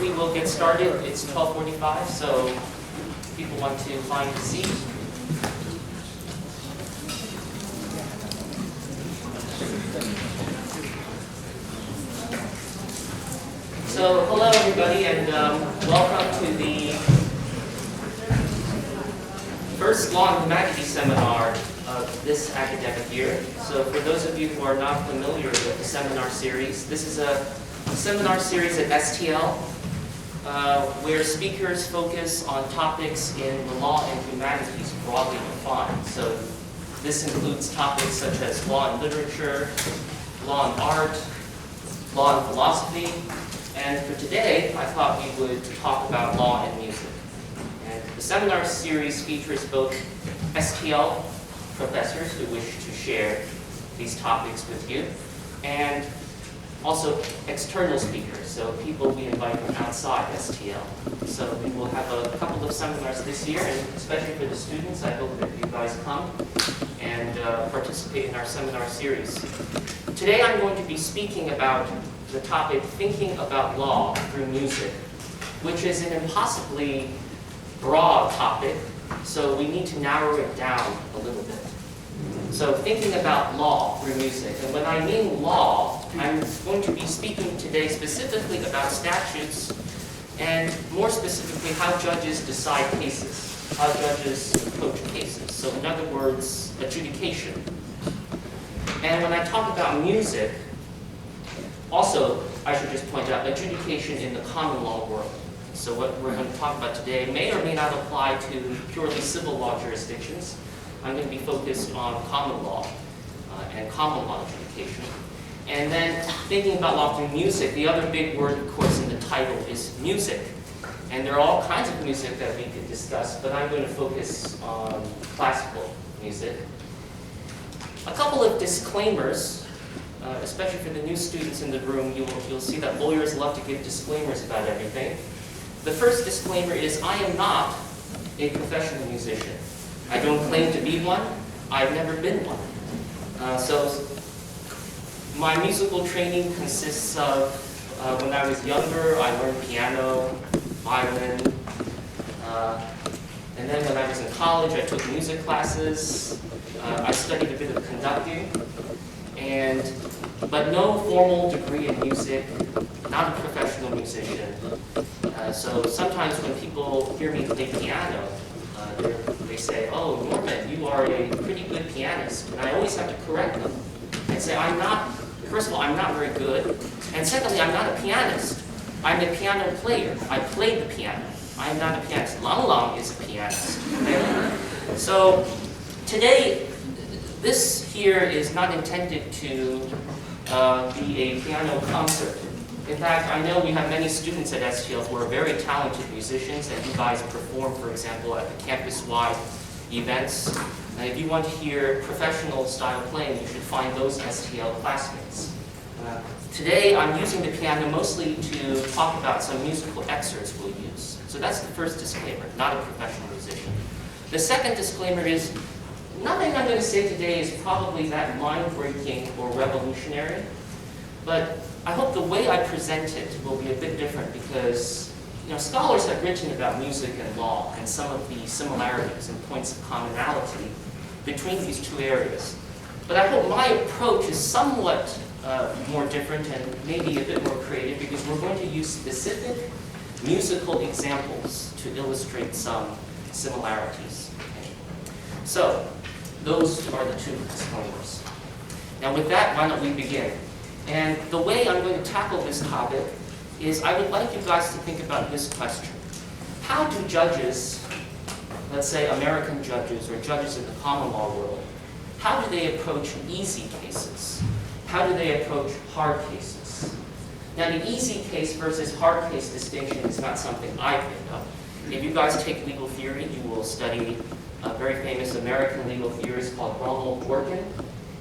we will get started. It's 12:45, so people want to find a seat. So hello everybody, and welcome to the first Law and Humanities seminar of this academic year. So for those of you who are not familiar with the seminar series, this is a seminar series at STL where speakers focus on topics in the law and humanities broadly defined. So this includes topics such as law and literature, law and art, law and philosophy, and for today I thought we would talk about law and music. And the seminar series features both STL professors who wish to share these topics with you, and also external speakers, so people we invite from outside STL. So we will have a couple of seminars this year, and especially for the students, I hope that you guys come and participate in our seminar series. Today I'm going to be speaking about the topic, thinking about law through music, which is an impossibly broad topic, so we need to narrow it down a little bit. So thinking about law through music, and when I mean law, I'm going to be speaking today specifically about statutes, and more specifically how judges decide cases, how judges approach cases. So in other words, adjudication. And when I talk about music, also, I should just point out, adjudication in the common law world. So what we're going to talk about today may or may not apply to purely civil law jurisdictions. I'm going to be focused on common law and common law adjudication. And then thinking about law through music, the other big word, of course, in the title is music. And there are all kinds of music that we could discuss, but I'm going to focus on classical music. A couple of disclaimers. Especially for the new students in the room, you'll see that lawyers love to give disclaimers about everything. The first disclaimer is I am not a professional musician. I don't claim to be one. I've never been one. So my musical training consists of, when I was younger, I learned piano, violin, and then when I was in college, I took music classes. I studied a bit of conducting, but no formal degree in music, not a professional musician. So sometimes when people hear me play piano, they say, "Oh, Norman, you are a pretty good pianist." And I always have to correct them and say, first of all, I'm not very good. And secondly, I'm not a pianist. I'm a piano player. I play the piano. I'm not a pianist. Lang Lang is a pianist. Okay? So today, this here is not intended to be a piano concert. In fact, I know we have many students at STL who are very talented musicians, and you guys perform, for example, at the campus-wide events. And if you want to hear professional style playing, you should find those STL classmates. Today, I'm using the piano mostly to talk about some musical excerpts we'll use. So that's the first disclaimer, not a professional musician. The second disclaimer is, nothing I'm going to say today is probably that mind-breaking or revolutionary, but I hope the way I present it will be a bit different because scholars have written about music and law and some of the similarities and points of commonality between these two areas. But I hope my approach is somewhat more different and maybe a bit more creative because we're going to use specific musical examples to illustrate some similarities. Okay. So, those are the two disclaimers. Now with that, why don't we begin? And the way I'm going to tackle this topic is I would like you guys to think about this question. How do judges, let's say American judges or judges in the common law world, how do they approach easy cases? How do they approach hard cases? Now the easy case versus hard case distinction is not something I picked up. If you guys take legal theory, you will study a very famous American legal theorist called Ronald Dworkin.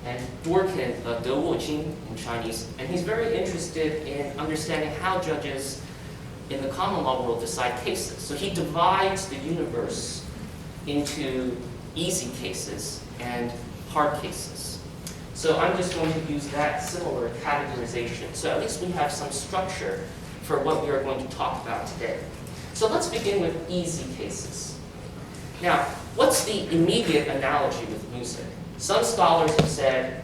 And Dworkin, De Wojin in Chinese, and he's very interested in understanding how judges in the common law world decide cases. So he divides the universe into easy cases and hard cases. So I'm just going to use that similar categorization. So at least we have some structure for what we are going to talk about today. So let's begin with easy cases. Now, what's the immediate analogy with music? Some scholars have said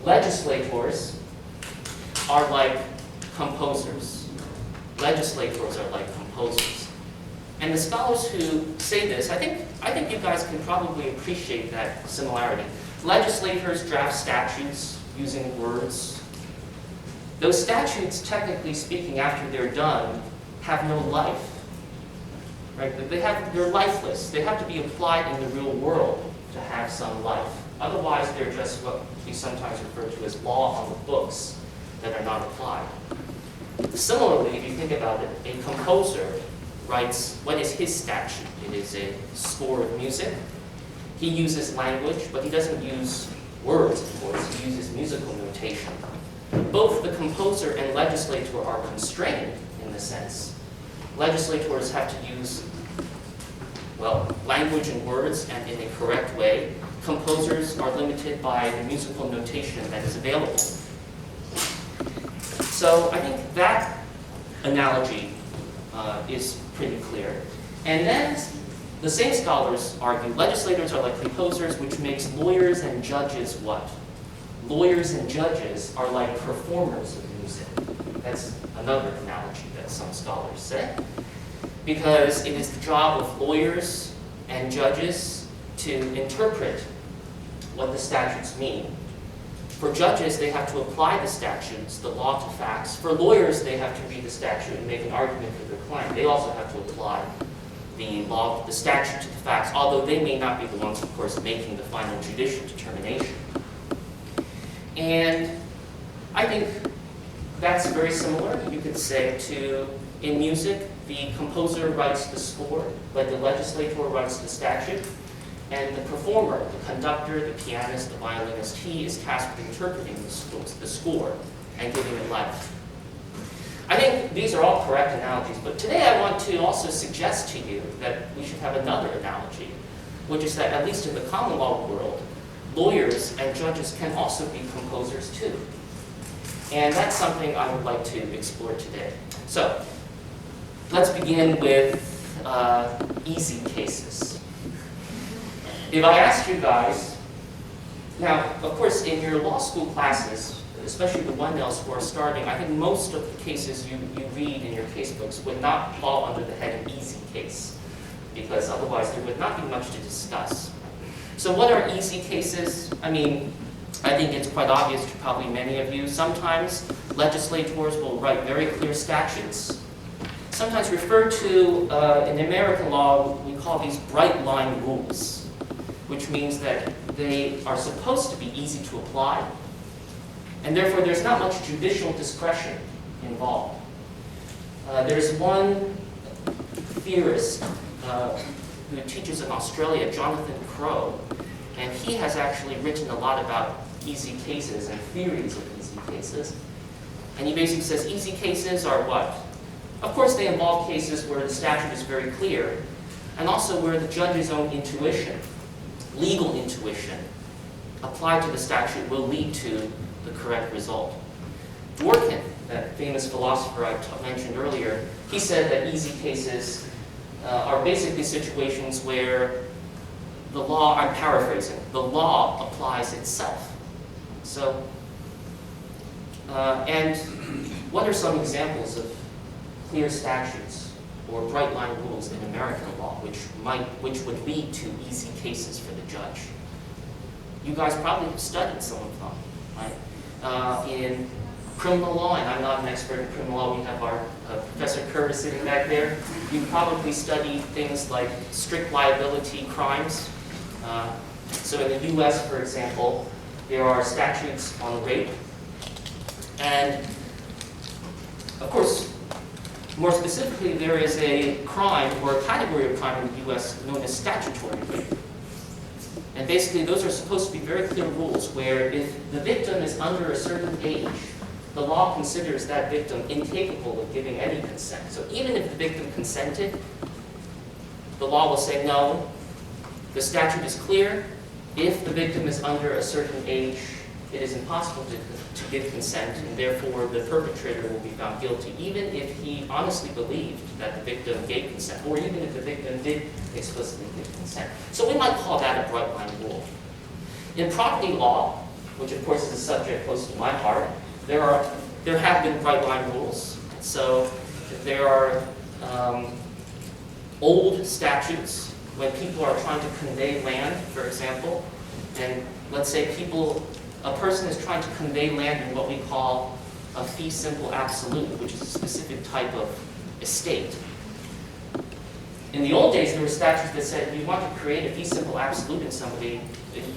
legislators are like composers. Legislators are like composers. And the scholars who say this, I think you guys can probably appreciate that similarity. Legislators draft statutes using words. Those statutes, technically speaking, after they're done, have no life. Right? They're lifeless. They have to be applied in the real world to have some life. Otherwise, they're just what we sometimes refer to as law on the books that are not applied. Similarly, if you think about it, a composer writes, what is his statute? It is a score of music. He uses language, but he doesn't use words, of course. He uses musical notation. Both the composer and legislator are constrained in the sense. Legislators have to use, well, language and words and in a correct way. Composers are limited by the musical notation that is available. So I think that analogy is pretty clear. And then the same scholars argue legislators are like composers, which makes lawyers and judges what? Lawyers and judges are like performers of music. That's another analogy that some scholars say. Because it is the job of lawyers and judges to interpret what the statutes mean. For judges, they have to apply the statutes, the law to facts. For lawyers, they have to read the statute and make an argument for their client. They also have to apply the law, the statute to the facts, although they may not be the ones, of course, making the final judicial determination. And I think that's very similar, you could say, to in music, the composer writes the score, but the legislator writes the statute. And the performer, the conductor, the pianist, the violinist, he is tasked with interpreting the score and giving it life. I think these are all correct analogies, but today I want to also suggest to you that we should have another analogy, which is that at least in the common law world, lawyers and judges can also be composers too. And that's something I would like to explore today. So, let's begin with easy cases. If I asked you guys, now, of course, in your law school classes, especially the 1Ls who are starting, I think most of the cases you read in your casebooks would not fall under the heading easy case, because otherwise there would not be much to discuss. So what are easy cases? I mean, I think it's quite obvious to probably many of you. Sometimes legislators will write very clear statutes. Sometimes referred to in American law, we call these bright line rules, which means that they are supposed to be easy to apply, and therefore there's not much judicial discretion involved. There's one theorist who teaches in Australia, Jonathan Crow, and he has actually written a lot about easy cases and theories of easy cases. And he basically says easy cases are what? Of course, they involve cases where the statute is very clear, and also where the judge's own intuition, legal intuition, applied to the statute will lead to the correct result. Dworkin, that famous philosopher I mentioned earlier, he said that easy cases are basically situations where the law, I'm paraphrasing, the law applies itself. So, and what are some examples of clear statutes or bright line rules in American law which would lead to easy cases for the judge? You guys probably have studied some of them, right? In criminal law, and I'm not an expert in criminal law, we have our Professor Curtis sitting back there. You probably studied things like strict liability crimes. So in the US, for example, there are statutes on rape. And of course, more specifically, there is a crime or a category of crime in the US known as statutory rape. And basically, those are supposed to be very clear rules where if the victim is under a certain age, the law considers that victim incapable of giving any consent. So even if the victim consented, the law will say, no, the statute is clear. If the victim is under a certain age, it is impossible to give consent, and therefore the perpetrator will be found guilty, even if he honestly believed that the victim gave consent, or even if the victim did explicitly give consent. So we might call that a bright line rule. In property law, which of course is a subject close to my heart, there have been bright line rules. So there are old statutes when people are trying to convey land, for example, and let's say a person is trying to convey land in what we call a fee simple absolute, which is a specific type of estate. In the old days, there were statutes that said if you want to create a fee simple absolute in somebody,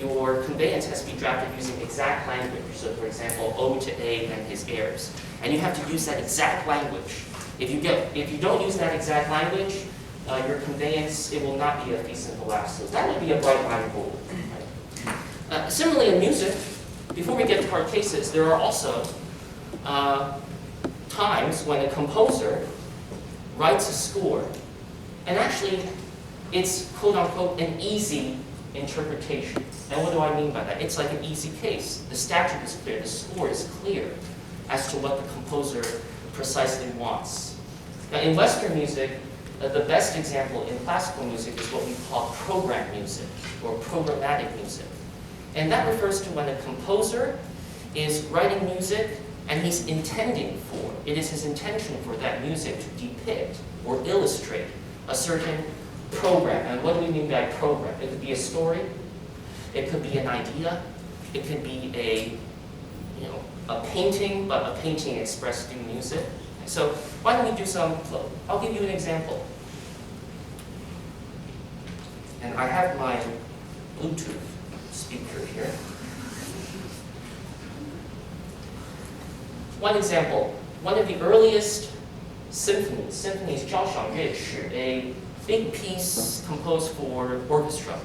your conveyance has to be drafted using exact language. So, for example, O to A and his heirs. And you have to use that exact language. If you don't use that exact language, your conveyance, it will not be a fee simple absolute. That would be a bright line rule. Right? Similarly, in music, before we get to hard cases, there are also times when a composer writes a score, and actually it's quote-unquote an easy interpretation. And what do I mean by that? It's like an easy case. The statute is clear, the score is clear as to what the composer precisely wants. Now in Western music, the best example in classical music is what we call program music, or programmatic music. And that refers to when a composer is writing music and he's intending for, it is his intention for that music to depict or illustrate a certain program. And what do we mean by program? It could be a story, it could be an idea, it could be a painting, but a painting expressed through music. So why don't we do I'll give you an example. And I have my Bluetooth speaker here. One example, one of the earliest symphonies, 交响乐曲, a big piece composed for orchestra,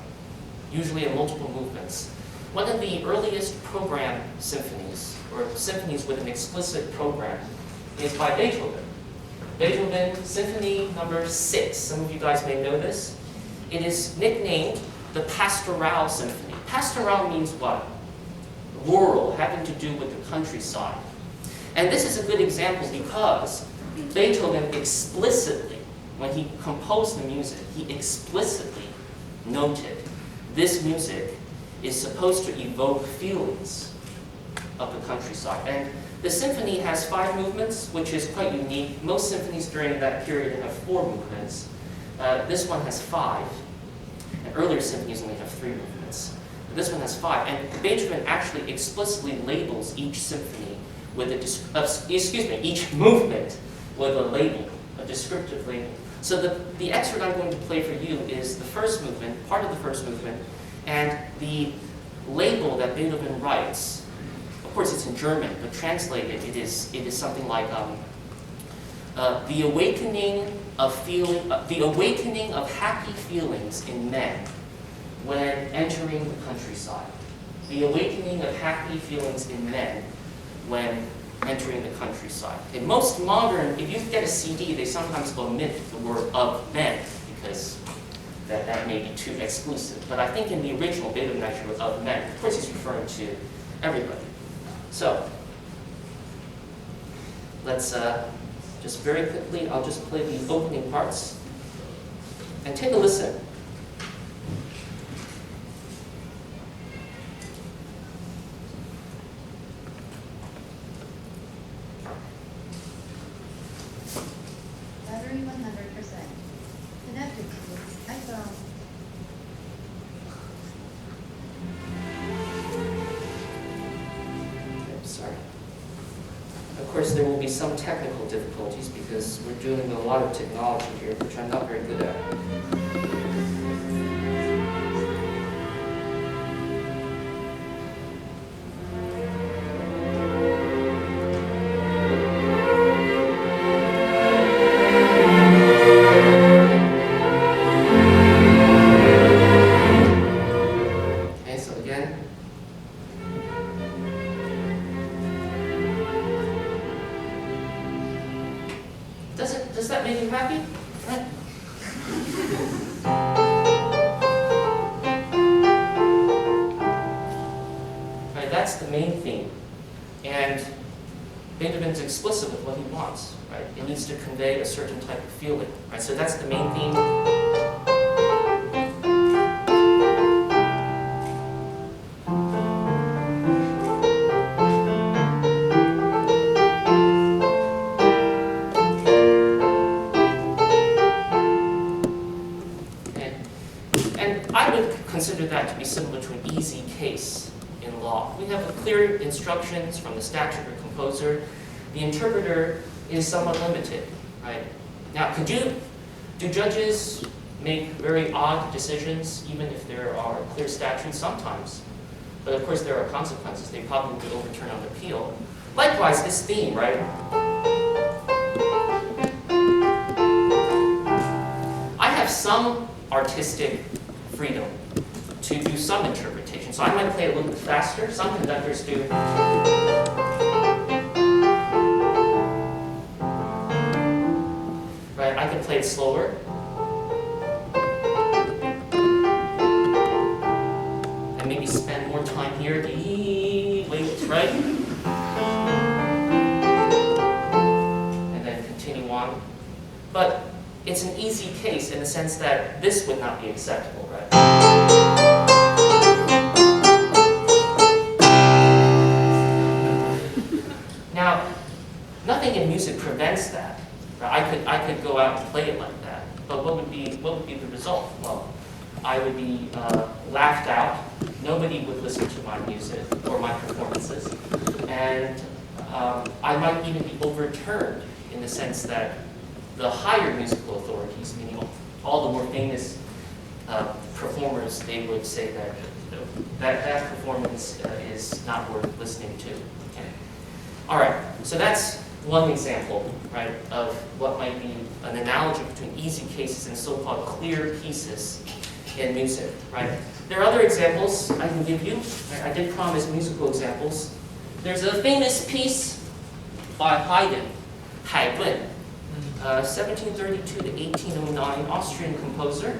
usually in multiple movements. One of the earliest program symphonies, or symphonies with an explicit program, is by Beethoven. Beethoven Symphony number 6. Some of you guys may know this. It is nicknamed the Pastoral Symphony. Pastoral means what? Rural, having to do with the countryside. And this is a good example because Beethoven explicitly, when he composed the music, he explicitly noted this music is supposed to evoke feelings of the countryside. And the symphony has 5 movements, which is quite unique. Most symphonies during that period have 4 movements. This one has 5. And earlier symphonies only have 3 movements. But this one has 5. And Beethoven actually explicitly labels each symphony with each movement with a label, a descriptive label. So the excerpt I'm going to play for you is the first movement, part of the first movement, and the label that Beethoven writes. Of course, it's in German, but translated, it is something like the awakening of happy feelings in men when entering the countryside. The awakening of happy feelings in men when entering the countryside. In most modern, if you get a CD, they sometimes omit the word of men because that may be too exclusive. But I think in the original, Beethoven actually wrote of men. Of course, he's referring to everybody. So, let's just very quickly, I'll just play the opening parts and take a listen. Battery 100%. Connected to iPhone. Sorry. Of course, there will be some technical difficulties because we're dealing with a lot of technology here, which I'm not very good at. Okay, so again. Does that make you happy? Right. Right, that's the main theme. And Beethoven's explicit with what he wants, right? It needs to convey a certain type of feeling, right? So that's the main theme. And I would consider that to be similar to an easy case in law. We have clear instructions from the statute or composer. The interpreter is somewhat limited, right? Now, do judges make very odd decisions, even if there are clear statutes? Sometimes. But of course, there are consequences. They probably would overturn on appeal. Likewise, this theme, right? I have some artistic freedom to do some interpretation. So I might play a little bit faster. Some conductors do. Right, I can play it slower. And maybe spend more time here. Wait, right? And then continue on. But it's an easy case in the sense that this would not be acceptable, right? Now, nothing in music prevents that. Right? I could go out and play it like that. But what would be the result? Well, I would be laughed out. Nobody would listen to my music or my performances, and I might even be overturned in the sense that the higher musical authorities, meaning all the more famous performers, they would say that that performance is not worth listening to. Okay. All right, so that's one example, right, of what might be an analogy between easy cases and so-called clear pieces in music, right? There are other examples I can give you. I did promise musical examples. There's a famous piece by Haydn, 1732 to 1809, Austrian composer,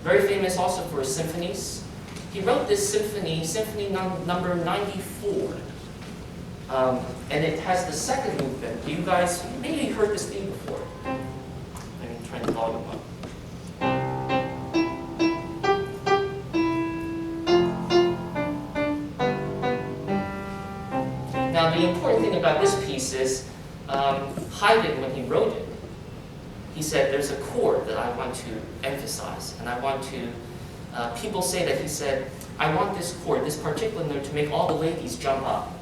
very famous also for his symphonies. He wrote this symphony number 94, and it has the second movement. You guys maybe heard this theme before. Let me turn the volume up. Now, the important thing about this piece is Haydn, when he wrote it, he said, there's a chord that I want to emphasize, and I want to, people say that he said, I want this chord, this particular note, to make all the ladies jump up.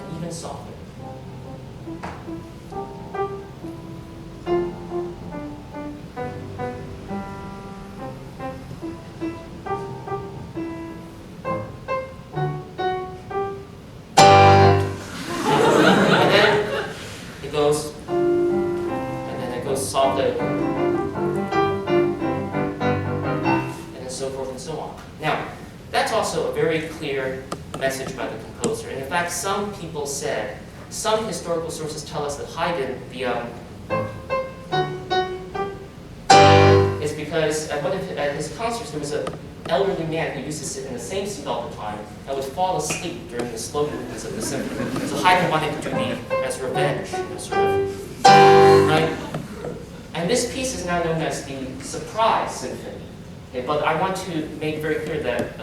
And even softer. Softer, and so forth and so on. Now, that's also a very clear message by the composer. And in fact, some people said, some historical sources tell us that Haydn, is because at his concerts there was an elderly man who used to sit in the same seat all the time and would fall asleep during the slow movements of the symphony. So Haydn wanted to do the as revenge, sort of, right? And this piece is now known as the Surprise Symphony. Okay, but I want to make very clear that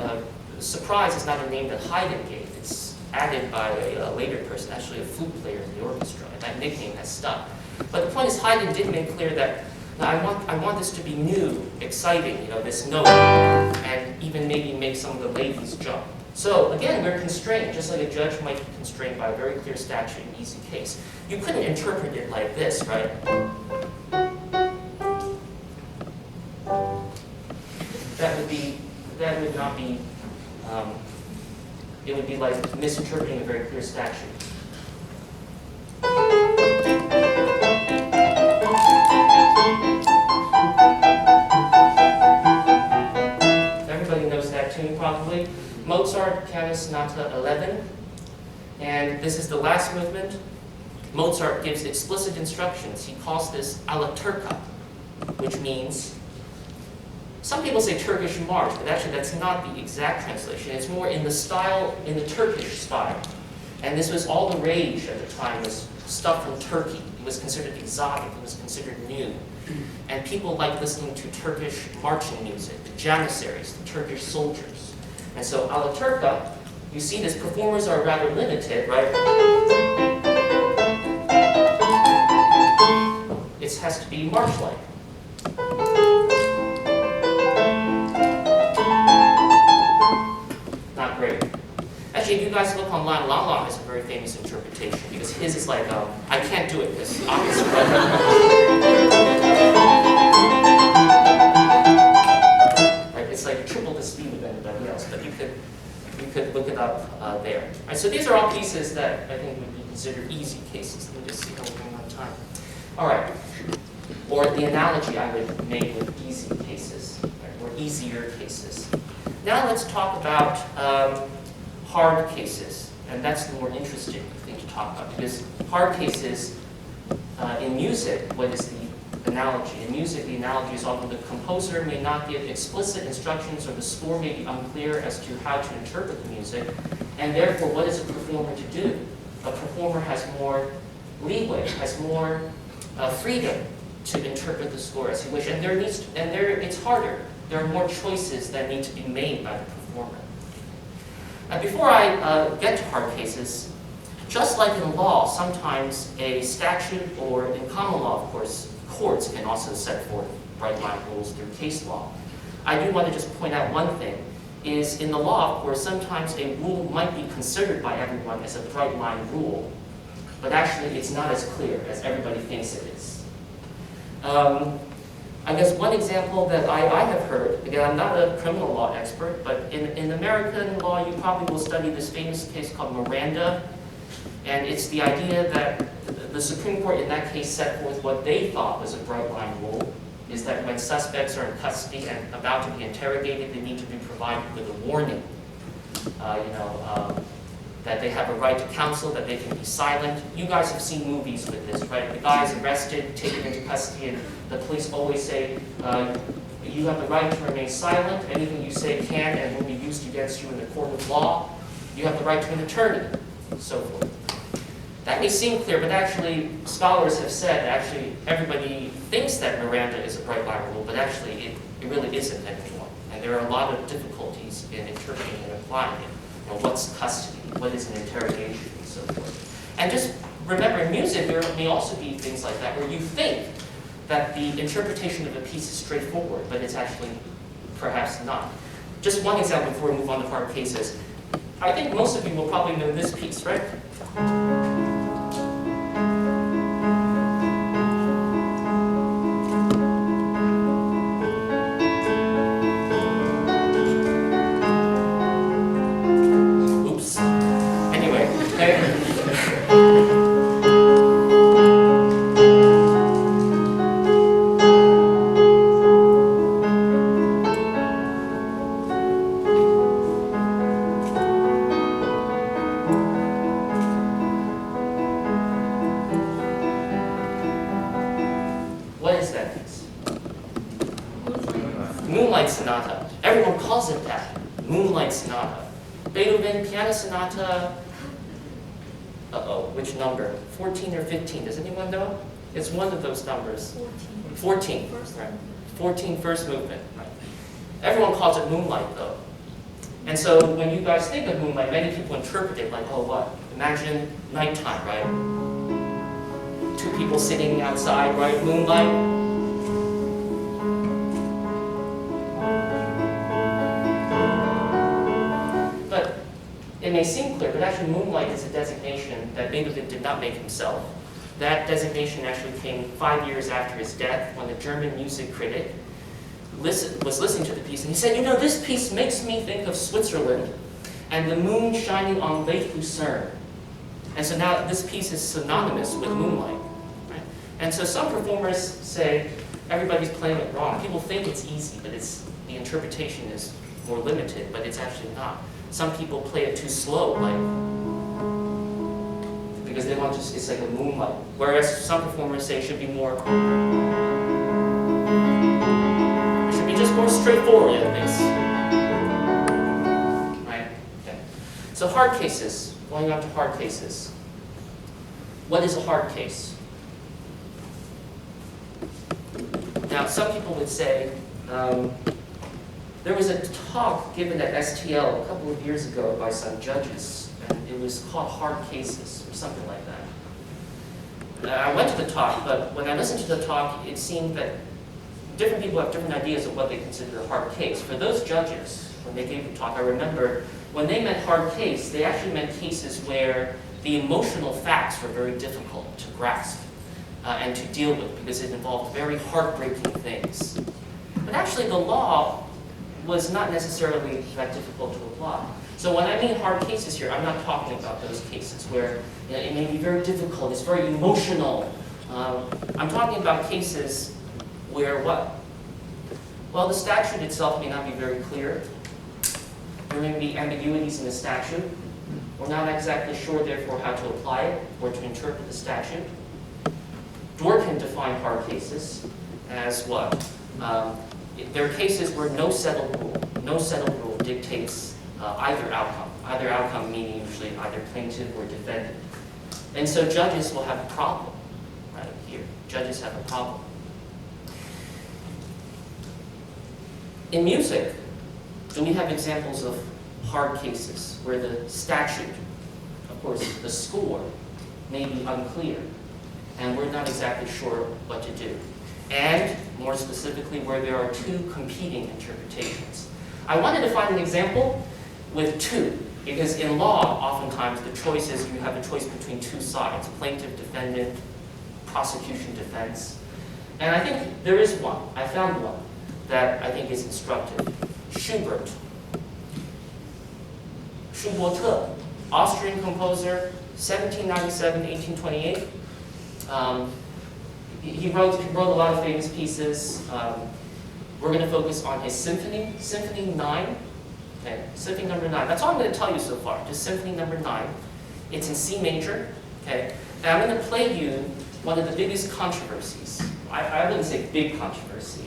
Surprise is not a name that Haydn gave. It's added by a later person, actually a flute player in the orchestra, and that nickname has stuck. But the point is, Haydn did make clear that I want this to be new, exciting, this note, and even maybe make some of the ladies jump. So again, we're constrained, just like a judge might be constrained by a very clear statute in easy case. You couldn't interpret it like this, right? That would not be, it would be like misinterpreting a very clear statute. Everybody knows that tune probably. Mozart, Pianist Sonata 11. And this is the last movement. Mozart gives explicit instructions. He calls this alla turca, which means, some people say Turkish march, but actually that's not the exact translation. It's more in the style, in the Turkish style. And this was all the rage at the time, was stuff from Turkey. It was considered exotic, it was considered new. And people liked listening to Turkish marching music, the Janissaries, the Turkish soldiers. And so alla turca, you see this, performers are rather limited, right? It has to be march-like. Not great. Actually, if you guys look online, Lang Lang has a very famous interpretation because his is like, I can't do it because obviously. Right, it's like triple the speed of anybody else, but you could look it up there. All right, so these are all pieces that I think would be considered easy cases. Let me just see how we're doing on time. All right, or the analogy I would make with easy cases, right, or easier cases. Now let's talk about hard cases, and that's the more interesting thing to talk about, because hard cases in music, what is the analogy? In music, the analogy is often the composer may not give explicit instructions or the score may be unclear as to how to interpret the music, and therefore what is a performer to do? A performer has more leeway, has more freedom to interpret the score as he wishes, and it's harder. There are more choices that need to be made by the performer. Before I get to hard cases, just like in law, sometimes a statute, or in common law, of course, courts can also set forth bright line rules through case law. I do want to just point out one thing, is in the law, of course, sometimes a rule might be considered by everyone as a bright line rule, but actually it's not as clear as everybody thinks it is. I guess one example that I have heard, again, I'm not a criminal law expert, but in American law, you probably will study this famous case called Miranda, and it's the idea that the Supreme Court in that case set forth what they thought was a bright line rule, is that when suspects are in custody and about to be interrogated, they need to be provided with a warning, that they have a right to counsel, that they can be silent. You guys have seen movies with this, right? The guy is arrested, taken into custody, and the police always say, you have the right to remain silent. Anything you say can and will be used against you in the court of law. You have the right to an attorney, and so forth. That may seem clear, but actually scholars have said that actually everybody thinks that Miranda is a bright line rule, but actually it really isn't anymore. And there are a lot of difficulties in interpreting and applying it. What's custody, what is an interrogation, and so forth. And just remember, in music, there may also be things like that, where you think that the interpretation of a piece is straightforward, but it's actually perhaps not. Just one example before we move on to hard cases. I think most of you will probably know this piece, right? Sonata. Everyone calls it that. Moonlight Sonata. Beethoven Piano Sonata. Which number? 14 or 15? Does anyone know? It's one of those numbers. 14. Right. 14, first movement. Right. Everyone calls it moonlight, though. And so when you guys think of moonlight, many people interpret it like, oh, what? Imagine nighttime, right? Two people sitting outside, right? Moonlight. It may seem clear, but actually moonlight is a designation that Beethoven did not make himself. That designation actually came 5 years after his death, when a German music critic was listening to the piece, and he said, this piece makes me think of Switzerland and the moon shining on Lake Lucerne. And so now this piece is synonymous with moonlight. Right? And so some performers say, everybody's playing it wrong. People think it's easy, but the interpretation is more limited, but it's actually not. Some people play it too slow, because they want it's like a moonlight. Whereas some performers say it should be more, it should be just more straightforward at least. Right? Okay. So hard cases, going on to hard cases. What is a hard case? Now, some people would say, there was a talk given at STL a couple of years ago by some judges, and it was called Hard Cases, or something like that. I went to the talk, but when I listened to the talk, it seemed that different people have different ideas of what they consider a hard case. For those judges, when they gave the talk, I remember when they meant hard case, they actually meant cases where the emotional facts were very difficult to grasp and to deal with, because it involved very heartbreaking things. But actually, the law was not necessarily that difficult to apply. So when I mean hard cases here, I'm not talking about those cases where it may be very difficult, it's very emotional. I'm talking about cases where what? Well, the statute itself may not be very clear. There may be ambiguities in the statute. We're not exactly sure, therefore, how to apply it or to interpret the statute. Dworkin defined hard cases as what? There are cases where no settled rule dictates either outcome. Either outcome meaning usually either plaintiff or defendant. And so judges will have a problem right here. Judges have a problem. In music, do we have examples of hard cases where the statute, of course, the score, may be unclear, and we're not exactly sure what to do? And, more specifically, where there are two competing interpretations. I wanted to find an example with two, because in law, oftentimes, the choice is you have a choice between two sides, plaintiff, defendant, prosecution, defense. And I think there is one. I found one that I think is instructive. Schubert. Schubert, Austrian composer, 1797-1828. He wrote a lot of famous pieces. We're going to focus on his symphony, Symphony 9. Okay, Symphony number 9. That's all I'm going to tell you so far, just Symphony number 9. It's in C major. Okay, and I'm going to play you one of the biggest controversies. I wouldn't say big controversy.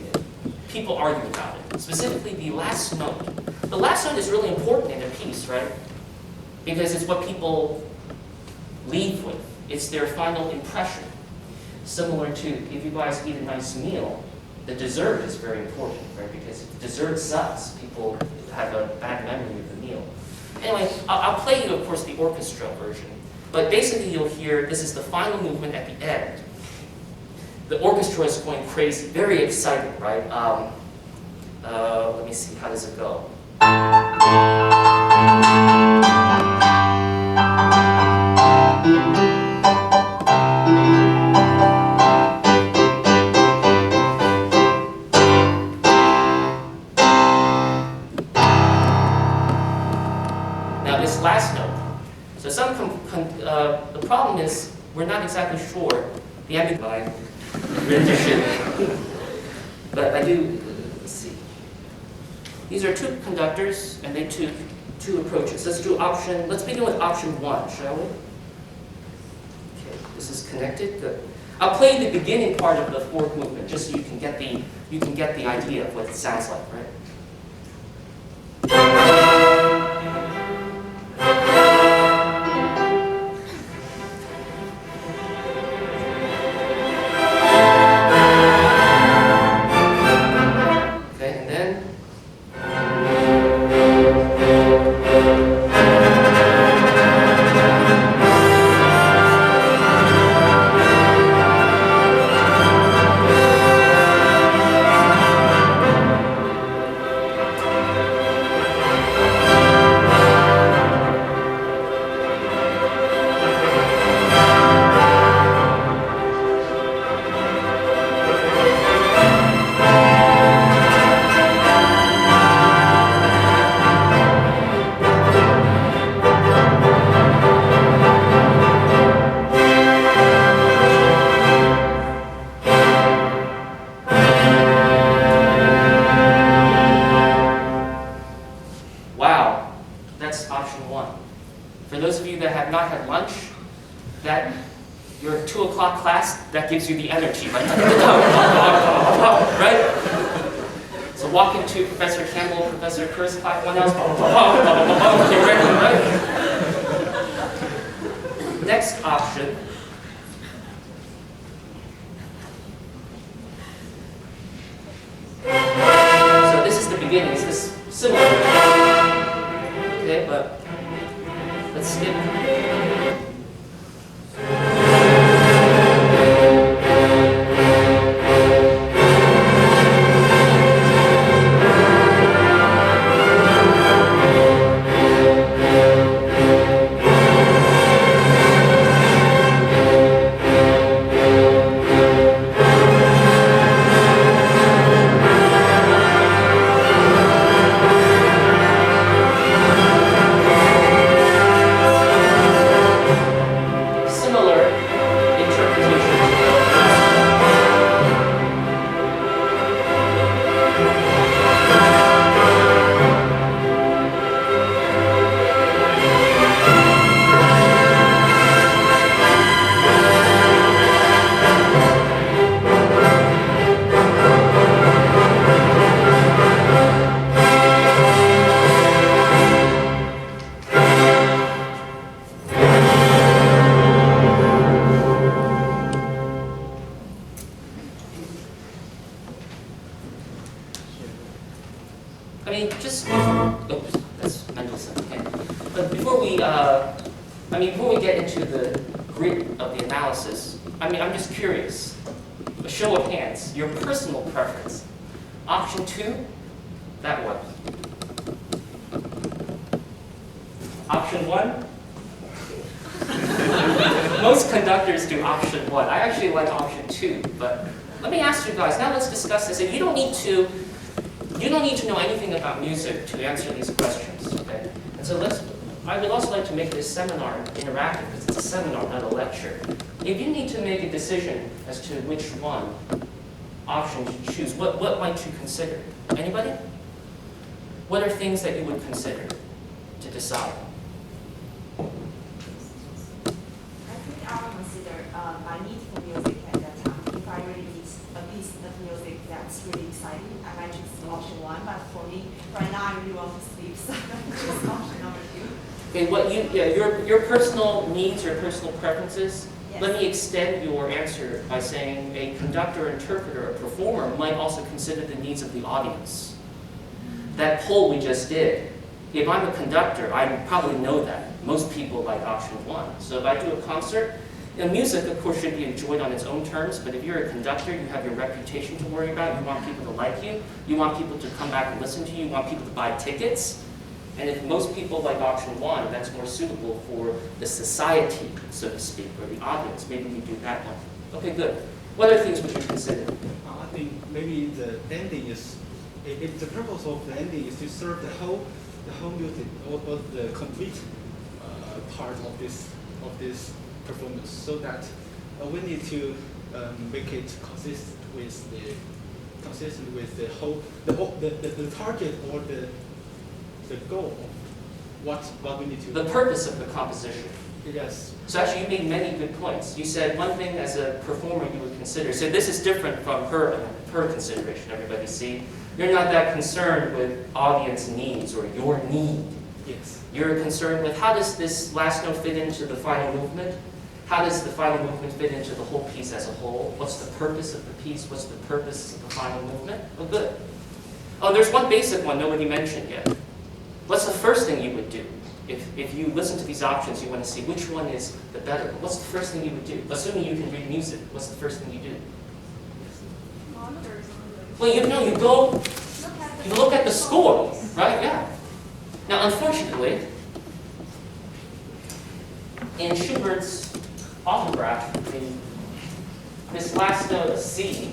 People argue about it, specifically the last note. The last note is really important in a piece, right? Because it's what people leave with. It's their final impression. Similar to if you guys eat a nice meal, the dessert is very important, right? Because if the dessert sucks, people have a bad memory of the meal. Anyway, I'll play you, of course, the orchestra version. But basically, you'll hear this is the final movement at the end. The orchestra is going crazy, very exciting, right? Let me see, how does it go? Now this last note. So the problem is we're not exactly sure the ambiguity rendition, but I do. Let's see. These are two conductors, and they took two approaches. Let's begin with option 1, shall we? Okay, this is connected. Good. I'll play the beginning part of the fourth movement, just so you can get the idea of what it sounds like, right? that gives you the energy, right? Right? So walk into Professor Campbell, Professor Kurzweil, one else, you're ready, right? Next option. So this is the beginning. Is this similar? Okay, but let's skip. Before we get into the grit of the analysis, I'm just curious. A show of hands, your personal preference. Option 2, that one. Option 1? Most conductors do option 1. I actually like option 2, but let me ask you guys, now let's discuss this. And you don't need to know anything about music to answer these questions, okay? And so I would also like to make this seminar interactive because it's a seminar, not a lecture. If you need to make a decision as to which one option to choose, what might you consider? Anybody? What are things that you would consider to decide? I think I would consider my need for music at that time. If I really need a piece of music that's really exciting, I might choose option 1. But for me, right now I really want to sleep, so I choose option number 2. Okay, your personal needs, your personal preferences. Yes. Let me extend your answer by saying a conductor, interpreter, a performer might also consider the needs of the audience. That poll we just did, if I'm a conductor, I probably know that. Most people like option 1. So if I do a concert, music, of course, should be enjoyed on its own terms, but if you're a conductor, you have your reputation to worry about. You want people to like you. You want people to come back and listen to you. You want people to buy tickets. And if most people like option 1, that's more suitable for the society, so to speak, or the audience. Maybe we do that one. Okay, good. What other things would you consider? I think maybe the ending is, if the purpose of the ending is to serve the whole music or the complete part of this performance, so that we need to make it consistent with the whole the target or the goal of what we need to do. The purpose of the composition. Yes. So actually, you made many good points. You said one thing as a performer you would consider. So this is different from her consideration, everybody see? You're not that concerned with audience needs or your need. Yes. You're concerned with how does this last note fit into the final movement? How does the final movement fit into the whole piece as a whole? What's the purpose of the piece? What's the purpose of the final movement? Oh, good. Oh, there's one basic one nobody mentioned yet. What's the first thing you would do? If you listen to these options, you want to see which one is the better. What's the first thing you would do? Assuming you can read music, what's the first thing you do? Well, you look at the score, right? Yeah. Now, unfortunately, in Schubert's autograph, this last note, C,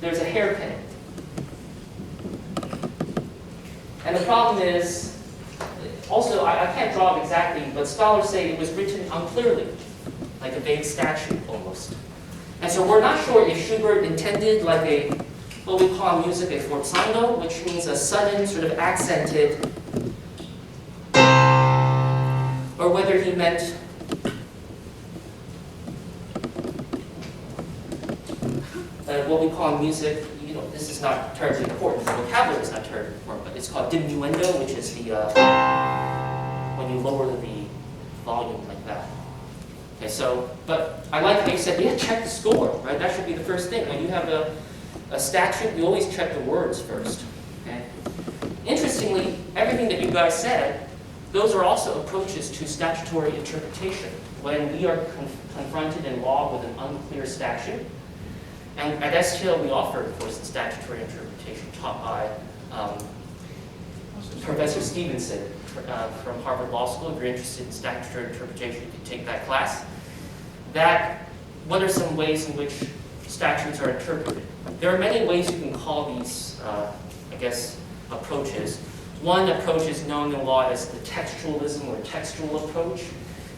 there's a hairpin. And the problem is, also, I can't draw it exactly, but scholars say it was written unclearly, like a vague statue almost. And so we're not sure if Schubert intended like what we call in music a forzando, which means a sudden sort of accented, or whether he meant what we call in music, this is not terribly important, the vocabulary is not terribly important, but it's called diminuendo, which is the, when you lower the volume like that. Okay, so, but I like how you said, yeah, check the score, right? That should be the first thing. When you have a statute, you always check the words first, okay? Interestingly, everything that you guys said, those are also approaches to statutory interpretation. When we are confronted in law with an unclear statute, and at STL we offer, of course, the statutory interpretation taught by Professor Stevenson from Harvard Law School. If you're interested in statutory interpretation, you can take that class. What are some ways in which statutes are interpreted? There are many ways you can call these, approaches. One approach is known in law as the textualism or textual approach,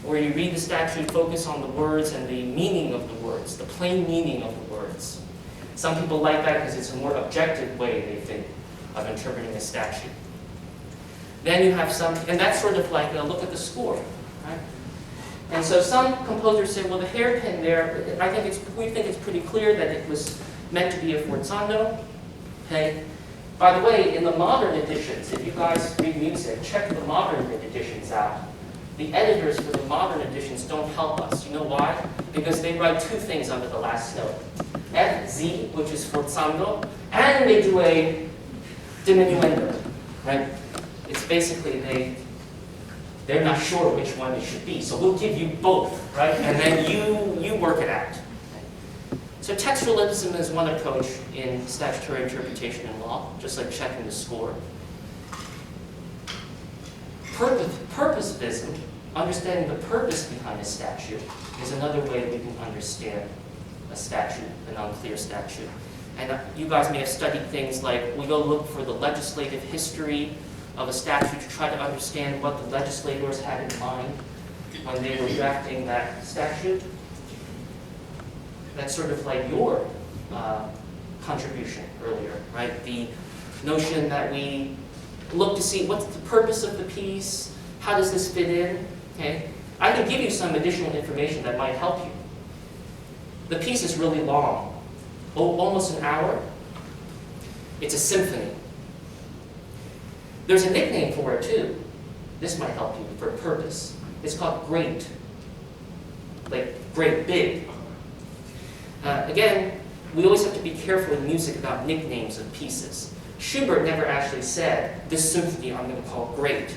where you read the statute, focus on the words and the meaning of the words, the plain meaning of the words. Some people like that because it's a more objective way, they think, of interpreting a statute. Then you have and that's sort of like, look at the score, right? And so some composers say, well, the hairpin there, we think it's pretty clear that it was meant to be a forzando, okay? By the way, in the modern editions, if you guys read music, check the modern editions out. The editors for the modern editions don't help us. You know why? Because they write two things under the last note. FZ, which is forzando, and they do a diminuendo, right? It's basically they're not sure which one it should be. So we'll give you both, right? And then you work it out. So textualism is one approach in statutory interpretation in law, just like checking the score. Purposivism, understanding the purpose behind a statute, is another way we can understand a statute, an unclear statute. And you guys may have studied things like, we go look for the legislative history of a statute to try to understand what the legislators had in mind when they were drafting that statute. That's sort of like your contribution earlier, right? The notion that we look to see what's the purpose of the piece, how does this fit in, okay? I can give you some additional information that might help you. The piece is really long, almost an hour. It's a symphony. There's a nickname for it too. This might help you for purpose. It's called great, like great, big. Again, we always have to be careful in music about nicknames of pieces. Schubert never actually said, this symphony I'm going to call great.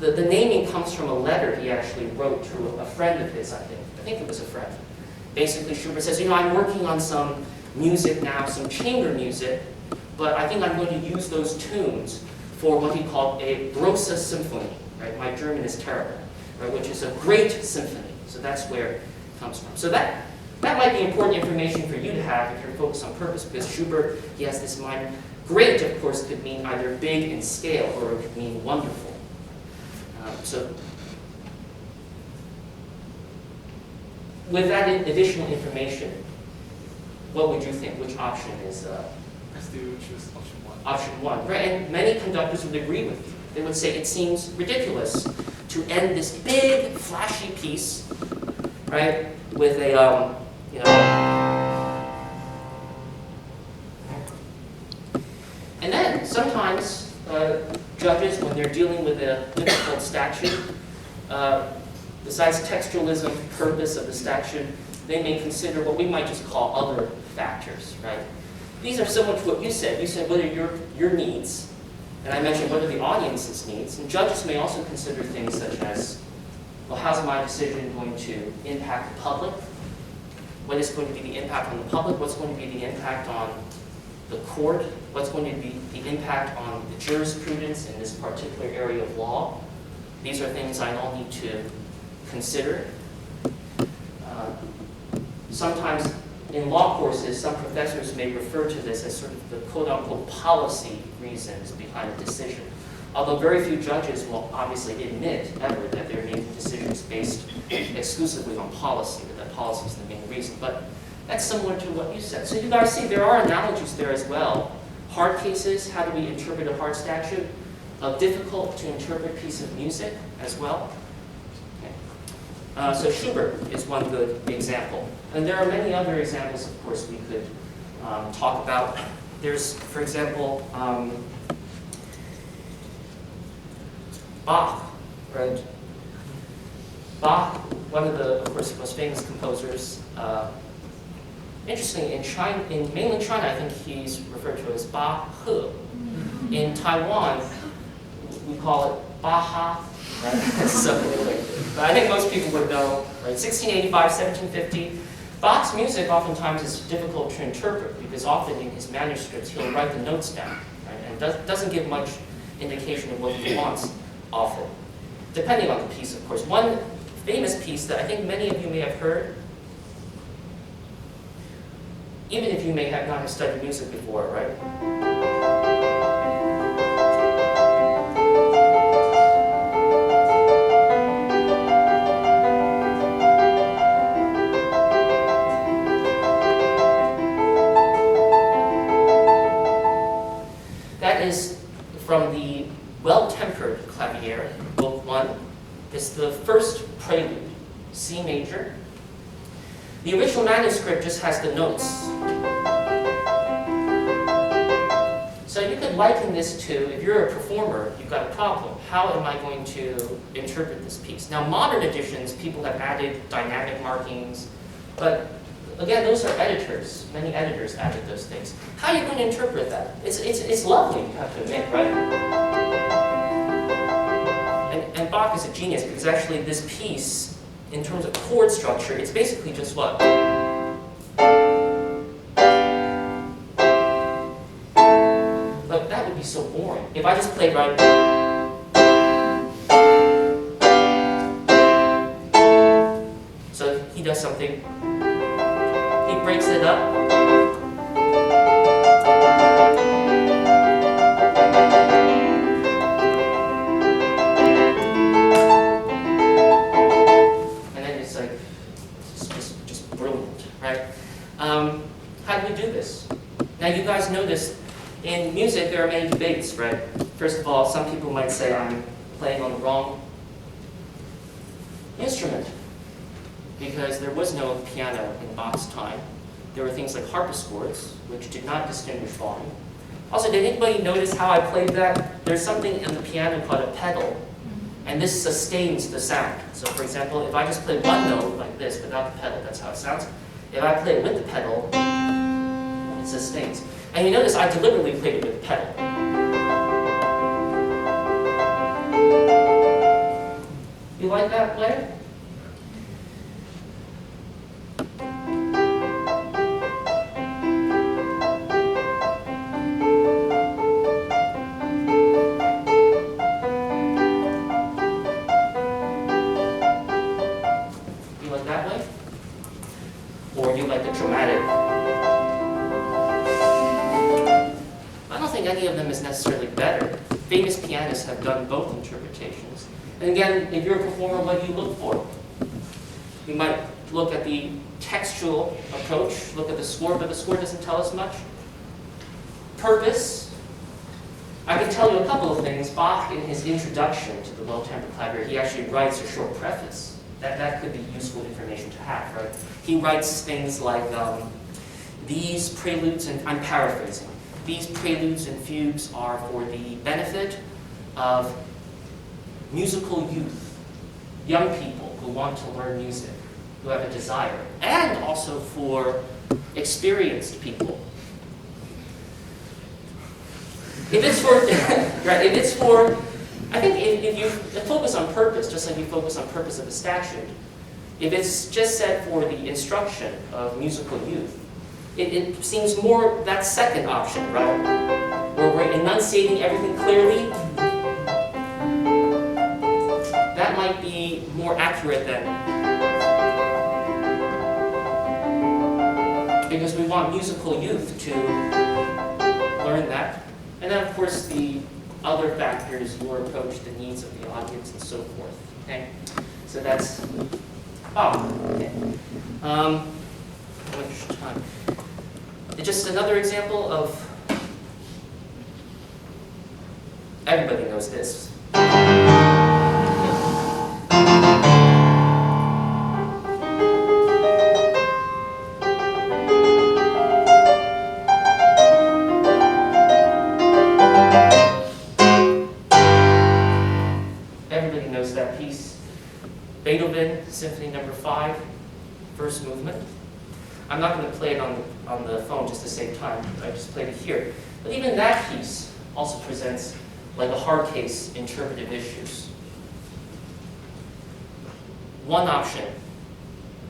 The naming comes from a letter he actually wrote to a friend of his, I think it was a friend. Basically, Schubert says, I'm working on some music now, some chamber music, but I think I'm going to use those tunes for what he called a grosse symphony, right? My German is terrible, right? Which is a great symphony. So that's where it comes from. So that might be important information for you to have if you're focused on purpose, because Schubert, he has this in mind. Great, of course, could mean either big in scale or it could mean wonderful. So with that additional information, what would you think? Which option is? I still choose option one. Option one, right? And many conductors would agree with you. They would say it seems ridiculous to end this big, flashy piece, right, with a, And then sometimes judges, when they're dealing with a difficult statute, besides textualism, purpose of the statute, they may consider what we might just call other factors, right? These are similar to what you said. You said what are your needs, and I mentioned what are the audience's needs. And judges may also consider things such as, well, how's my decision going to impact the public? What is going to be the impact on the public? What's going to be the impact on the court? What's going to be the impact on the jurisprudence in this particular area of law? These are things I all need to consider. Sometimes in law courses, some professors may refer to this as sort of the quote-unquote policy reasons behind a decision. Although very few judges will obviously admit ever that they're making decisions based exclusively on policy, that policy is the main reason. But that's similar to what you said. So you guys see there are analogies there as well. Hard cases, how do we interpret a hard statute? A difficult to interpret piece of music as well. Okay. So Schubert is one good example. And there are many other examples, of course, we could talk about. There's, for example, Bach, right? Bach, one of the, of course, most famous composers. Interestingly, in mainland China, I think he's referred to as Ba He. In Taiwan, we call it Ba Ha. Right? So, but I think most people would know, right? 1685, 1750. Bach's music oftentimes is difficult to interpret because often in his manuscripts he'll write the notes down, right? And doesn't give much indication of what he wants often, depending on the piece, of course. One famous piece that I think many of you may have heard, even if you may have not have studied music before, right? That is from the Well-Tempered Clavier, Book 1. It's the first prelude, C major. The original manuscript just has the notes. So you could liken this to, if you're a performer, you've got a problem. How am I going to interpret this piece? Now, modern editions, people have added dynamic markings, but again, those are editors. Many editors added those things. How are you going to interpret that? It's lovely, you have to admit, right? And Bach is a genius because actually this piece, in terms of chord structure, it's basically just what? But that would be so boring. If I just played right, so he does something, he breaks it up. How do we do this? Now you guys know this. In music, there are many debates, right? First of all, some people might say I'm playing on the wrong instrument because there was no piano in Bach's time. There were things like harpsichords, which did not distinguish volume. Also, did anybody notice how I played that? There's something in the piano called a pedal, and this sustains the sound. So for example, if I just play one note like this without the pedal, that's how it sounds. If I play it with the pedal, it sustains. And you notice I deliberately played it with the pedal. You like that, Blair? You like that way? Or you like the dramatic? I don't think any of them is necessarily better. Famous pianists have done both interpretations. And again, if you're a performer, what do you look for? You might look at the textual approach, look at the score, but the score doesn't tell us much. Purpose. I can tell you a couple of things. Bach, in his introduction to the Well-Tempered Clavier, he actually writes a short preface. That could be useful information to have, right? He writes things like, these preludes, and I'm paraphrasing, these preludes and fugues are for the benefit of musical youth, young people who want to learn music, who have a desire, and also for experienced people. If it's for, right, if it's for, I think if you focus on purpose, just like you focus on purpose of the statute, if it's just set for the instruction of musical youth, it seems more that second option, right? Where we're enunciating everything clearly. That might be more accurate than, because we want musical youth to learn that. And then, of course, the other factors, your approach, the needs of the audience, and so forth. Okay? So that's, okay. How much time? Just another example of, everybody knows this. 5, first movement. I'm not going to play it on the phone just to save time. I just played it here. But even that piece also presents like a hard case interpretive issues. One option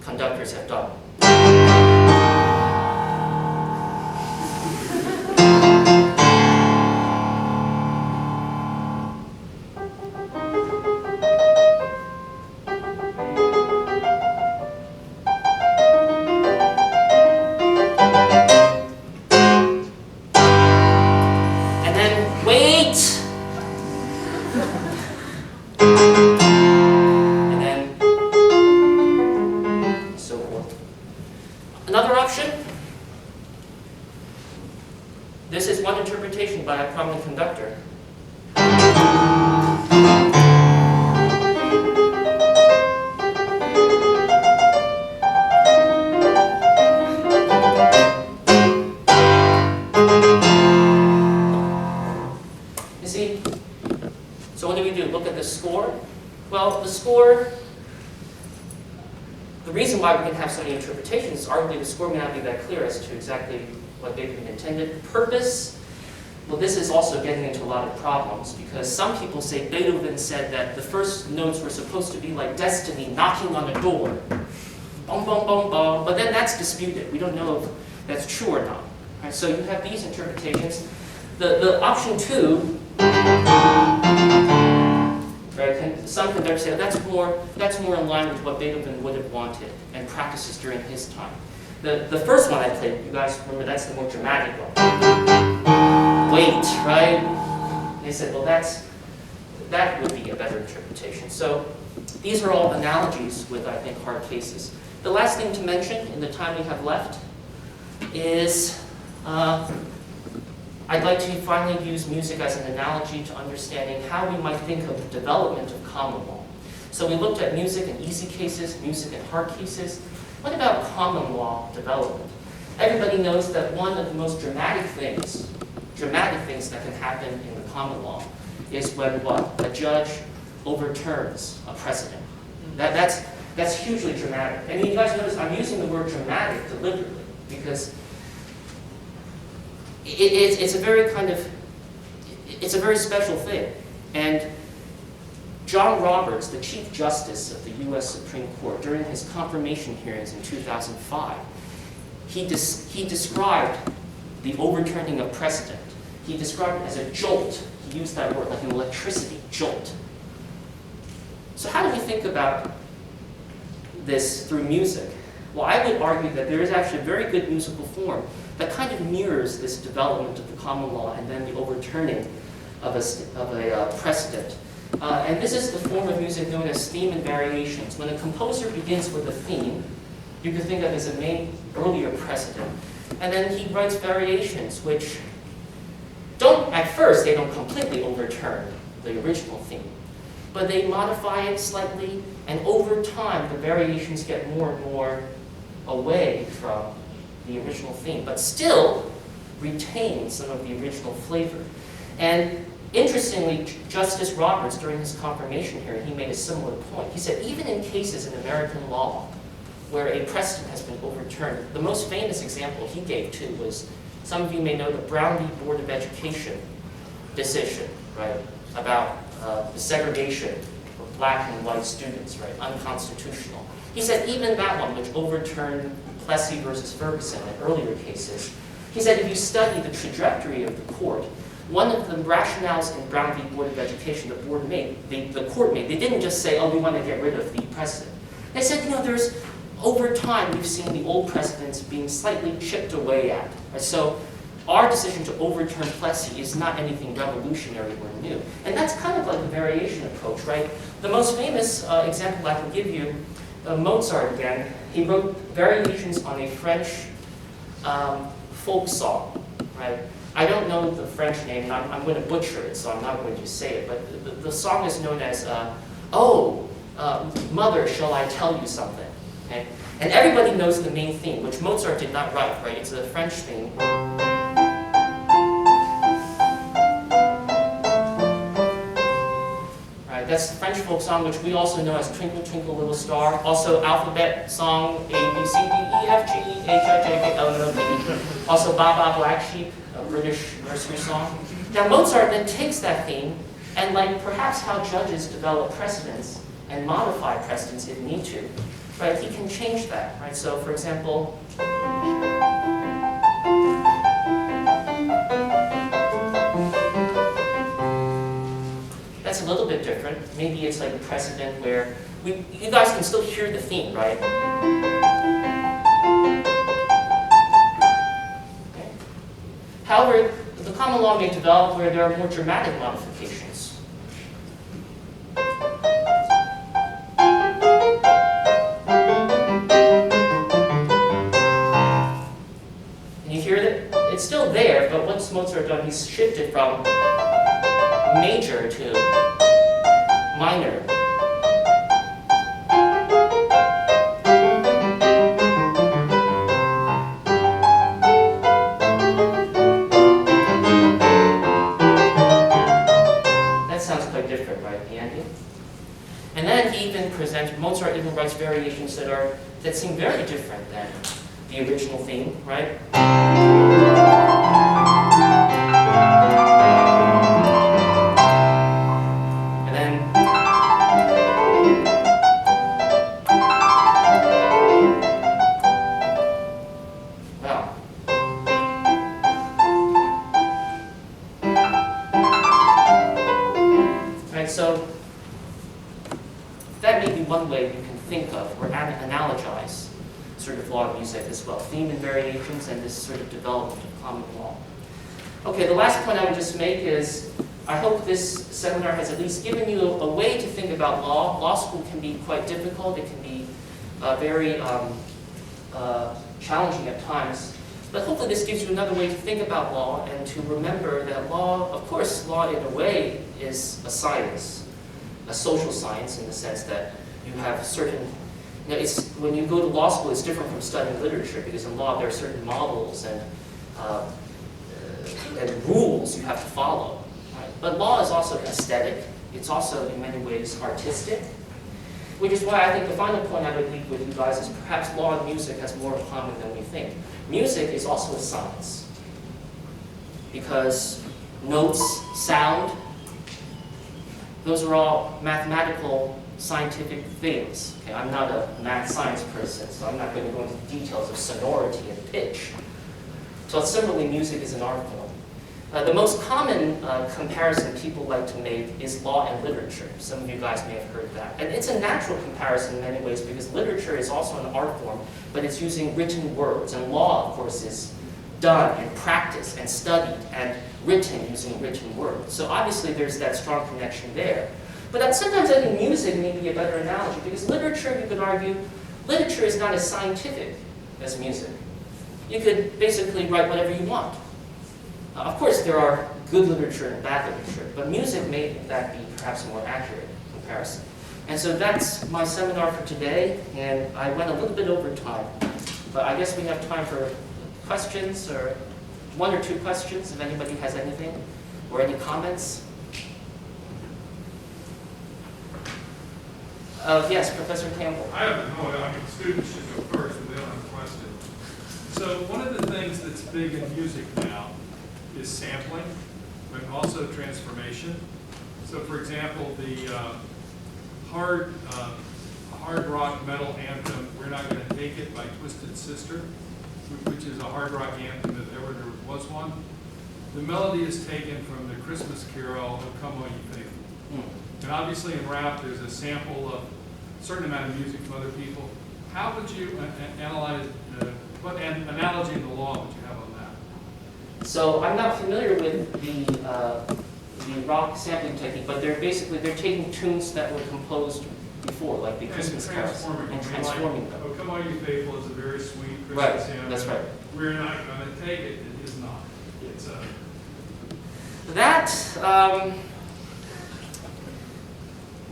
conductors have done. Another option, this is one interpretation by a prominent conductor. You see, so what do we do? Look at the score? Well, the score, the reason why we can have so many interpretations is arguably the score may not be that clear as to exactly what Beethoven intended. Purpose, well, this is also getting into a lot of problems because some people say Beethoven said that the first notes were supposed to be like destiny knocking on a door. Bum, bum, bum, bum. But then that's disputed. We don't know if that's true or not. Right, so you have these interpretations. The option 2, right, some conductors say that's more in line with what Beethoven would have wanted and practices during his time. The first one I played, you guys remember, that's the more dramatic one. Wait, right? They said, well, that would be a better interpretation. So these are all analogies with, I think, hard cases. The last thing to mention in the time we have left is I'd like to finally use music as an analogy to understanding how we might think of the development of common law. So we looked at music in easy cases, music in hard cases. What about common law development? Everybody knows that one of the most dramatic things that can happen in the common law is when what? A judge overturns a precedent. That's hugely dramatic. And you guys notice I'm using the word dramatic deliberately because it's a very special thing. And John Roberts, the Chief Justice of the U.S. Supreme Court, during his confirmation hearings in 2005, he described the overturning of precedent. He described it as a jolt. He used that word, like an electricity jolt. So how do we think about this through music? Well, I would argue that there is actually a very good musical form that kind of mirrors this development of the common law and then the overturning of a precedent. And this is the form of music known as theme and variations. When a composer begins with a theme, you can think of it as a main earlier precedent, and then he writes variations which at first they don't completely overturn the original theme, but they modify it slightly, and over time the variations get more and more away from the original theme, but still retain some of the original flavor. And interestingly, Justice Roberts, during his confirmation hearing, he made a similar point. He said, even in cases in American law where a precedent has been overturned, the most famous example he gave too was, some of you may know the Brown v. Board of Education decision, right, about the segregation of black and white students, right, unconstitutional. He said even that one, which overturned Plessy versus Ferguson in earlier cases, he said if you study the trajectory of the court, one of the rationales in Brown v. Board of Education the court made, they didn't just say, oh, we want to get rid of the precedent. They said, there's, over time, we've seen the old precedents being slightly chipped away at. Right? So our decision to overturn Plessy is not anything revolutionary or new. And that's kind of like a variation approach, right? The most famous example I can give you, Mozart again, he wrote variations on a French folk song, right? I don't know the French name, and I'm going to butcher it, so I'm not going to say it, but the song is known as, Mother, Shall I Tell You Something? Okay? And everybody knows the main theme, which Mozart did not write, right? It's a French theme. Right? That's the French folk song, which we also know as Twinkle, Twinkle, Little Star. Also alphabet song, A, B, C, D, E, F, G, H, I, J, K, L, M, N, O, P. Also Ba Ba Black Sheep, a British nursery song. Now Mozart then takes that theme, and like perhaps how judges develop precedents and modify precedents if need to, right? He can change that, right? So for example, that's a little bit different. Maybe it's like a precedent where you guys can still hear the theme, right? Okay. However, the common law may develop where there are more dramatic modifications. And you hear that it's still there, but what's Mozart done? He's shifted from major to minor. That sounds quite different, right, the ending? And then Mozart even writes variations that seem very different than the original theme, right? So that may be one way you can think of or analogize sort of law of music as well. Theme and variations and this sort of development of common law. Okay, the last point I would just make is I hope this seminar has at least given you a way to think about law. Law school can be quite difficult. It can be very challenging at times. But hopefully this gives you another way to think about law and to remember that law, of course, law in a way is a science, a social science in the sense that you have certain, when you go to law school, it's different from studying literature because in law there are certain models and rules you have to follow. Right? But law is also aesthetic. It's also in many ways artistic, which is why I think the final point I would leave with you guys is perhaps law and music has more in common than we think. Music is also a science because notes, sound, those are all mathematical, scientific things. Okay, I'm not a math science person, so I'm not going to go into the details of sonority and pitch. So similarly, music is an art form. The most common comparison people like to make is law and literature. Some of you guys may have heard that. And it's a natural comparison in many ways because literature is also an art form, but it's using written words. And law, of course, is done and practiced and studied and written using written words. So obviously there's that strong connection there. But sometimes I think music may be a better analogy because literature, you could argue, literature is not as scientific as music. You could basically write whatever you want. Of course, there are good literature and bad literature, but music may in fact be perhaps a more accurate comparison. And so that's my seminar for today, and I went a little bit over time. But I guess we have time for questions, or one or two questions, if anybody has anything, or any comments. Yes, Professor Campbell. I mean, students should go first, but they don't have a question. So one of the things that's big in music now is sampling, but also transformation. So for example, the hard rock metal anthem, We're Not Gonna Take It by Twisted Sister, which is a hard rock anthem if ever there was one. The melody is taken from the Christmas carol, O Come All Ye Faithful. And obviously in rap, there's a sample of a certain amount of music from other people. How would you analyze, what analogy in the law would you have on that? So I'm not familiar with the rock sampling technique, but they're taking tunes that were composed before, like the Christmas carols, and transforming them. Oh, Come All You Faithful is a very sweet Christmas Right, anthem. that's right. We're Not Gonna Take It, it is not. It's That,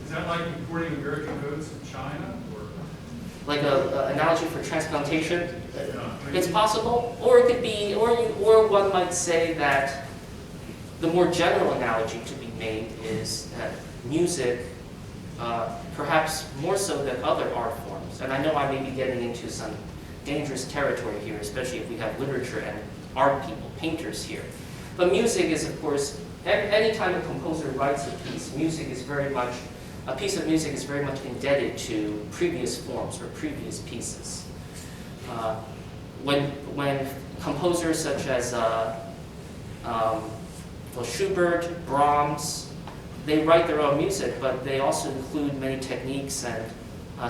is that like importing American goods from China, or? like an analogy for transplantation, I mean, it's possible, or it could be, or one might say that the more general analogy to be made is that music perhaps more so than other art forms. And I know I may be getting into some dangerous territory here, especially if we have literature and art people, painters here. But music is, of course, any time a composer writes a piece, a piece of music is very much indebted to previous forms or previous pieces. When composers such as Schubert, Brahms, they write their own music, but they also include many techniques and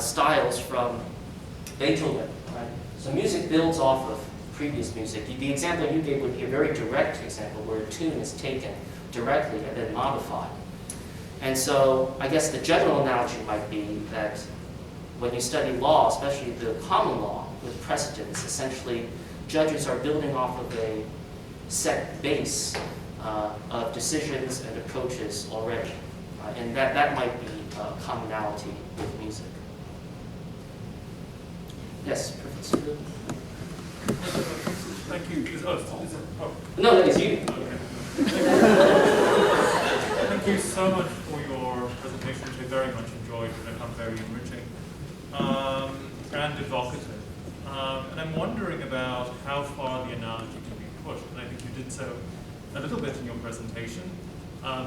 styles from Beethoven. Right? So music builds off of previous music. The example you gave would be a very direct example where a tune is taken directly and then modified. And so I guess the general analogy might be that when you study law, especially the common law with precedents, essentially judges are building off of a set base of decisions and approaches already. And that might be a commonality with music. Yes, Professor? Thank you. No, that is you. Okay. Thank you so much for your presentation, which I very much enjoyed and I found very enriching and evocative. And I'm wondering about how far the analogy can be pushed, and I think you did so a little bit in your presentation.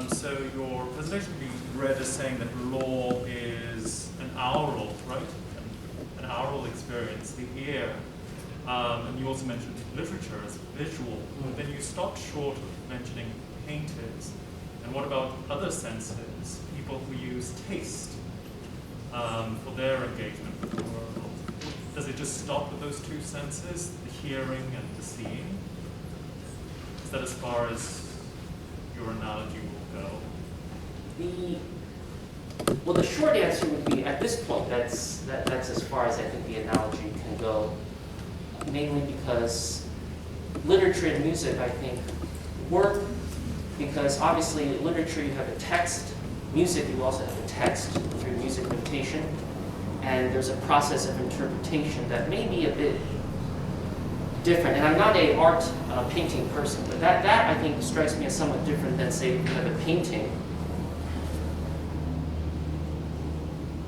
So your presentation can be read as saying that law is an aural, right? An aural experience, the ear. And you also mentioned literature as visual. But then you stopped short of mentioning painters. And what about other senses? People who use taste for their engagement with the world. Does it just stop with those two senses, the hearing and the seeing? Is that as far as your analogy will go? Well, the short answer would be, at this point, that's as far as I think the analogy can go, mainly because literature and music, I think, work because obviously in literature you have a text, music you also have a text through music notation, and there's a process of interpretation that may be a bit different. And I'm not an art painting person, but that I think strikes me as somewhat different than, say, if you have a painting.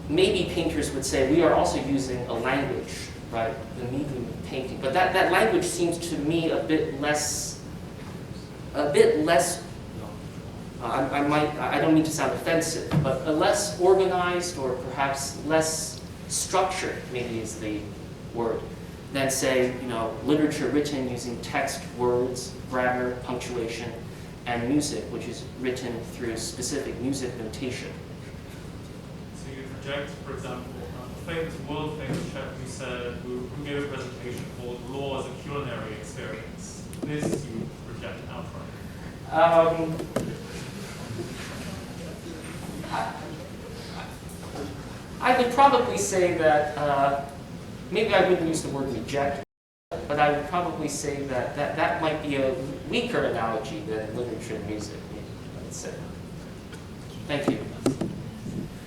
Maybe painters would say we are also using a language, right, the medium of painting. But that language seems to me a bit less. I don't mean to sound offensive, but a less organized or perhaps less structured, maybe is the word, than say, literature written using text, words, grammar, punctuation, and music, which is written through specific music notation. So you project, for example, a world-famous chef who gave a presentation called Law as a Culinary Experience. This you project outright. I would probably say that, maybe I wouldn't use the word reject, but I would probably say that might be a weaker analogy than literature and music, maybe, I would say. Thank you.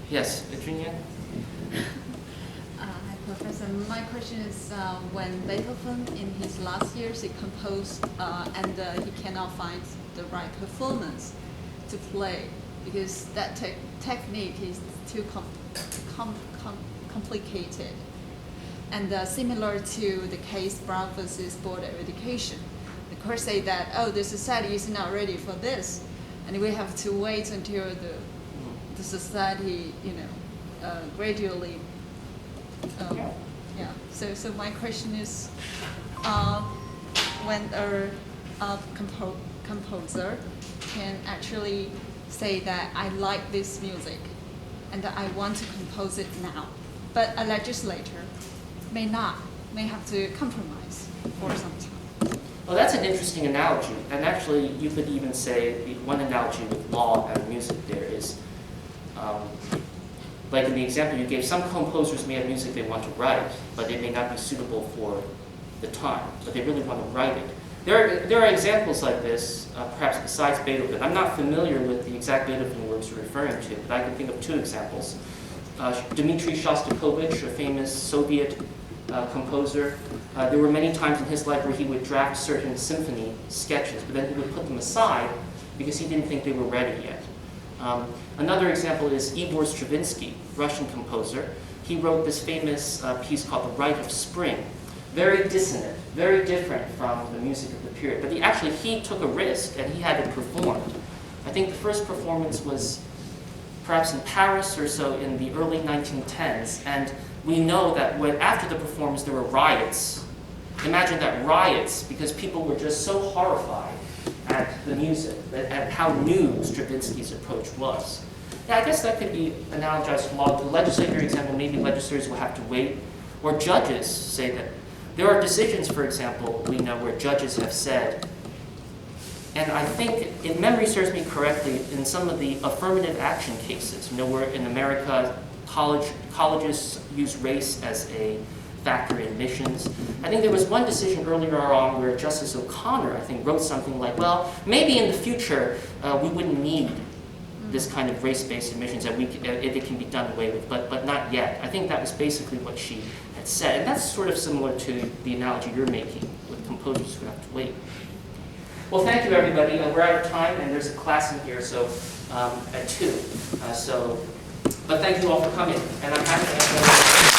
Yes, Virginia? Hi, Professor. My question is, when Beethoven, in his last years, he composed, and he cannot find the right performance to play, because that technique is too complicated. And similar to the case Brown versus Board of Education, the court say that, the society is not ready for this, and we have to wait until the society, gradually. So my question is, when a composer can actually say that I like this music and that I want to compose it now, but a legislator may have to compromise for some time. Well, that's an interesting analogy. And actually, you could even say one analogy with law and music there is, like in the example you gave, some composers may have music they want to write, but it may not be suitable for the time, but they really want to write it. There are examples like this, perhaps besides Beethoven. I'm not familiar with the exact Beethoven works you're referring to, but I can think of two examples. Dmitri Shostakovich, a famous Soviet composer, there were many times in his life where he would draft certain symphony sketches, but then he would put them aside because he didn't think they were ready yet. Another example is Igor Stravinsky, Russian composer. He wrote this famous piece called The Rite of Spring. Very dissonant, very different from the music of the period. But he took a risk and he had it performed. I think the first performance was perhaps in Paris or so in the early 1910s. And we know that after the performance there were riots. Imagine that, riots, because people were just so horrified at the music, at how new Stravinsky's approach was. Yeah, I guess that could be analogized to law. The legislator example, maybe legislators will have to wait. Or judges say that. There are decisions, for example, we know where judges have said, and I think, if memory serves me correctly, in some of the affirmative action cases, where in America colleges use race as a factor in admissions. I think there was one decision earlier on where Justice O'Connor, I think, wrote something like, well, maybe in the future we wouldn't need this kind of race-based admissions, and it can be done away with, but not yet. I think that was basically what she had said, and that's sort of similar to the analogy you're making with composers who have to wait. Well, thank you, everybody. We're out of time, and there's a class in here, so at 2. But thank you all for coming, and I'm happy to answer